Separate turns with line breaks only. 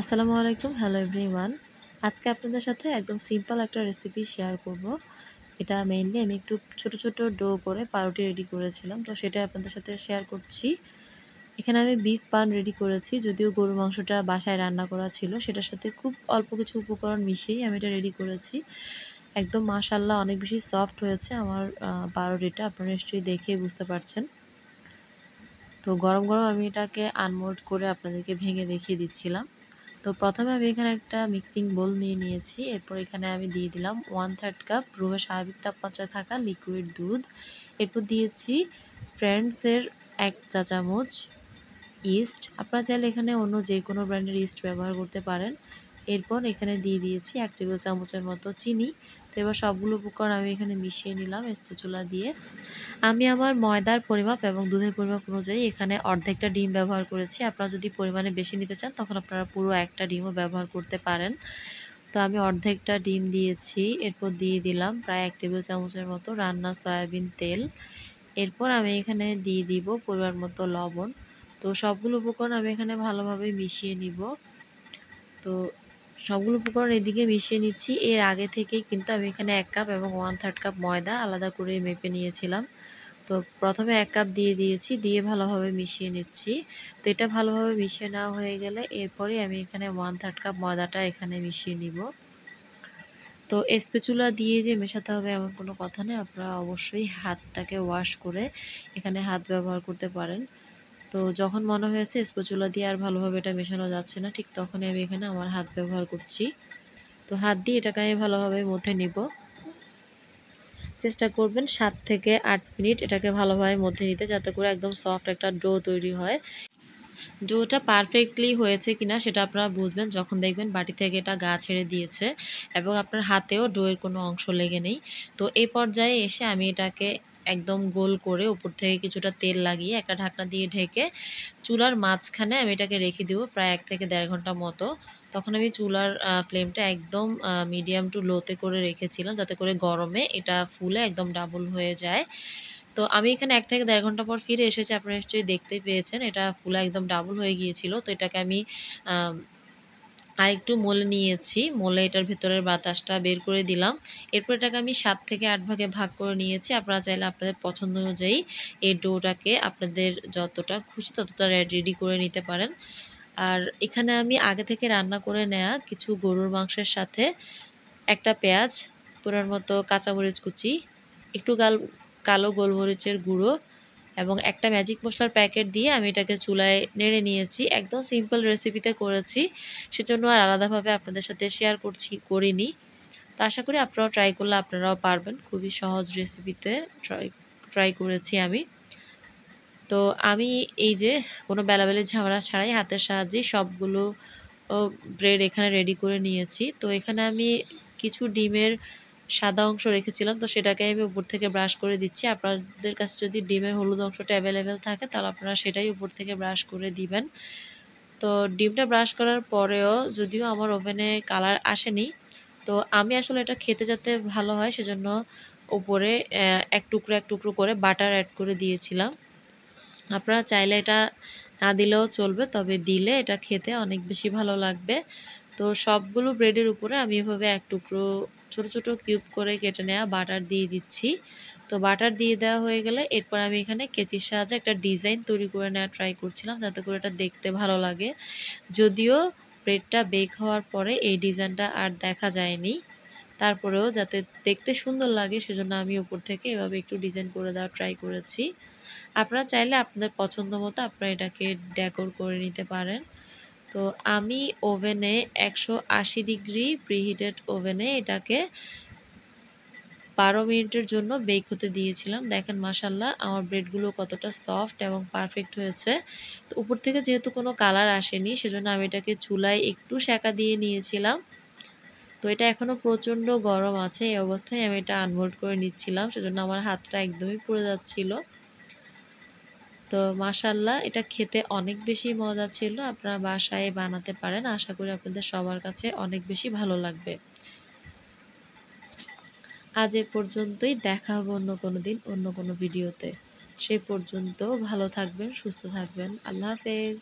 আসসালামু আলাইকুম, hello everyone. আজকে আপনাদের সাথে একদম সিম্পল একটা রেসিপি শেয়ার করব। এটা মেইনলি আমি একটু ছোট ছোট ডো করে পাউরুটি রেডি করেছিলাম, তো সেটা আপনাদের সাথে শেয়ার করছি। এখানে আমি বিফ পান রেডি করেছি, যদিও গরুর মাংসটা বাসায় রান্না করা ছিল, সেটার সাথে খুব অল্প কিছু উপকরণ মিশিয়েই আমি এটা রেডি করেছি। একদম মাশাআল্লাহ অনেক বেশি সফট হয়েছে আমার পাউরুটিটা, আপনারা নিশ্চয়ই দেখেই বুঝতে পারছেন। তো গরম গরম আমি এটাকে আনমোল্ড করে আপনাদেরকে ভেঙে দেখিয়ে দিচ্ছিলাম। তো প্রথমে আমি এখানে একটা মিক্সিং বোল নিয়ে নিয়েছি। এরপর এখানে আমি দিয়ে দিলাম 1/3 কাপ রুমের স্বাভাবিক তাপমাত্রায় থাকা লিকুইড দুধ। এরপর দিয়েছি ফ্রেন্ডসের 1 চা চামচ ইস্ট। আপনারা চাইলে এখানে অন্য যে কোনো ব্র্যান্ডের ইস্ট ব্যবহার করতে পারেন। এরপর এখানে দিয়ে দিয়েছি 1 টেবিল চামচের মতো চিনি। তো এবার সবগুলো উপকরণ আমি এখানে মিশিয়ে নিলাম স্প্যাচুলা দিয়ে। আমি আমার ময়দার পরিমাপ এবং দুধের পরিমাপ অনুযায়ী এখানে অর্ধেকটা ডিম ব্যবহার করেছি। আপনারা যদি পরিমাণে বেশি নিতে চান তখন আপনারা পুরো একটা ডিমও ব্যবহার করতে পারেন। তো আমি অর্ধেকটা ডিম দিয়েছি। এরপর দিয়ে দিলাম প্রায় 1 টেবিল চামচের মতো রান্না সয়াবিন তেল। এরপর আমি এখানে দিয়ে দিব পরিমাণ মতো লবণ। তো সবগুলো উপকরণ আমি এখানে ভালোভাবে মিশিয়ে নিব। তো সবগুলো উপকরণ এদিকে মিশিয়ে নিচ্ছি। এর আগে থেকেই কিন্তু আমি এখানে 1 কাপ এবং 1/3 কাপ ময়দা আলাদা করে মেপে নিয়েছিলাম। তো প্রথমে 1 কাপ দিয়ে দিয়েছি, দিয়ে ভালোভাবে মিশিয়ে নিচ্ছি। তো এটা ভালোভাবে মিশিয়ে নেওয়া হয়ে গেলে এরপরে আমি এখানে 1/3 কাপ ময়দাটা এখানে মিশিয়ে নিব। তো স্প্যাচুলা দিয়ে যে মেশাতে হবে এমন কোনো কথা নেই, আপনারা অবশ্যই হাতটাকে ওয়াশ করে এখানে হাত ব্যবহার করতে পারেন। তো যখন মনে হয়েছে স্প্যাচুলা দিয়ে আর ভালোভাবে এটা মেশানো যাচ্ছে না, ঠিক তখনই আমি এখানে আমার হাত ব্যবহার করছি। তো হাত দিয়ে এটাকে আমি ভালোভাবে মথে নিব। চেষ্টা করবেন 7 থেকে 8 মিনিট এটাকে ভালোভাবে মধ্যে নিতে, যাতে করে একদম সফট একটা ডো তৈরি হয়। ডোটা পারফেক্টলি হয়েছে কিনা সেটা আপনারা বুঝবেন যখন দেখবেন বাটি থেকে এটা গা ছেড়ে দিয়েছে এবং আপনার হাতেও ডোয়ের কোনো অংশ লেগে নেই। তো এই পর্যায়ে এসে আমি এটাকে একদম গোল করে উপর থেকে কিছুটা তেল লাগিয়ে একটা ঢাকনা দিয়ে ঢেকে চুলার মাঝখানে আমি এটাকে রেখে দিব প্রায় 1 থেকে 1.5 ঘন্টা মতো। তখন আমি চুলার ফ্লেমটা একদম মিডিয়াম টু লোতে করে রেখেছিলাম, যাতে করে গরমে এটা ফুলে একদম ডাবল হয়ে যায়। তো আমি এখানে 1 থেকে 1.5 ঘন্টা পর ফিরে এসেছি, আপনারা নিশ্চয়ই দেখতেই পেয়েছেন এটা ফুলে একদম ডাবল হয়ে গিয়েছিল। তো এটাকে আমি আরেকটু মলে নিয়েছি, মলে এটার ভেতরের বাতাসটা বের করে দিলাম। এরপর এটাকে আমি 7 থেকে 8 ভাগে ভাগ করে নিয়েছি। আপনারা চাইলে আপনাদের পছন্দ অনুযায়ী এই ডোটাকে আপনাদের যতটা খুশি ততটা রেডি করে নিতে পারেন। আর এখানে আমি আগে থেকে রান্না করে নেওয়া কিছু গরুর মাংসের সাথে একটা পেঁয়াজ, পরিমাণ মতো কাঁচামরিচ কুচি, একটু কালো গোলমরিচের গুঁড়ো এবং একটা ম্যাজিক মশলার প্যাকেট দিয়ে আমি এটাকে চুলায় নেড়ে নিয়েছি। একদম সিম্পল রেসিপিতে করেছি, সেজন্য আর আলাদাভাবে আপনাদের সাথে শেয়ার করিনি। তো আশা করি আপনারাও ট্রাই করলে আপনারাও পারবেন। খুবই সহজ রেসিপিতে ট্রাই করেছি আমি। তো আমি এই যে কোনো বেলাবেলি ঝামেলা ছাড়াই হাতের সাহায্যেই সবগুলো ব্রেড এখানে রেডি করে নিয়েছি। তো এখানে আমি কিছু ডিমের সাদা অংশ রেখেছিলাম, তো সেটাকে আমি উপর থেকে ব্রাশ করে দিচ্ছি। আপনাদের কাছে যদি ডিমের হলুদ অংশটা অ্যাভেলেবেল থাকে তাহলে আপনারা সেটাই উপর থেকে ব্রাশ করে দিবেন। তো ডিমটা ব্রাশ করার পরেও যদিও আমার ওভেনে কালার আসেনি, তো আমি আসলে এটা খেতে যাতে ভালো হয় সেজন্য উপরে এক টুকরো করে বাটার অ্যাড করে দিয়েছিলাম। আপনারা চাইলে এটা না দিলেও চলবে, তবে দিলে এটা খেতে অনেক বেশি ভালো লাগবে। তো সবগুলো ব্রেডের উপরে আমি এভাবে এক টুকরো ছোট ছোট কিউব করে কেটে নেওয়া বাটার দিয়ে দিচ্ছি। তো বাটার দিয়ে দেওয়া হয়ে গেলে এরপর আমি এখানে কেচির সাহায্যে একটা ডিজাইন তৈরি করে নেওয়া ট্রাই করছিলাম, যাতে করে এটা দেখতে ভালো লাগে। যদিও ব্রেডটা বেক হওয়ার পরে এই ডিজাইনটা আর দেখা যায়নি, তারপরেও যাতে দেখতে সুন্দর লাগে সেজন্য আমি উপর থেকে এভাবে একটু ডিজাইন করে দেওয়ার ট্রাই করেছি। আপনারা চাইলে আপনাদের পছন্দ মতো আপনারা এটাকে ডেকোর করে নিতে পারেন। তো আমি ওভেনে 180 ডিগ্রি প্রিহিটেড ওভেনে এটাকে 12 মিনিটের জন্য বেক হতে দিয়েছিলাম। দেখেন মাশাআল্লাহ আমার ব্রেডগুলো কতটা সফট এবং পারফেক্ট হয়েছে। তো উপর থেকে যেহেতু কোনো কালার আসেনি সেজন্য আমি এটাকে চুলায় একটু সেঁকা দিয়ে নিয়েছিলাম। তো এটা এখনও প্রচণ্ড গরম আছে, এই অবস্থায় আমি এটা আনমোল্ড করে নিচ্ছিলাম, সেজন্য আমার হাতটা একদমই পুড়ে যাচ্ছিল। তো মাশাআল্লাহ এটা খেতে অনেক বেশি মজা ছিল। আপনারা বাসায় বানাতে পারেন। আশা করি আপনাদের সবার কাছে অনেক বেশি ভালো লাগবে। আজ এ পর্যন্তই, দেখা হবে অন্য কোনো দিন অন্য কোনো ভিডিওতে। সেই পর্যন্ত ভালো থাকবেন, সুস্থ থাকবেন। আল্লাহ হাফেজ।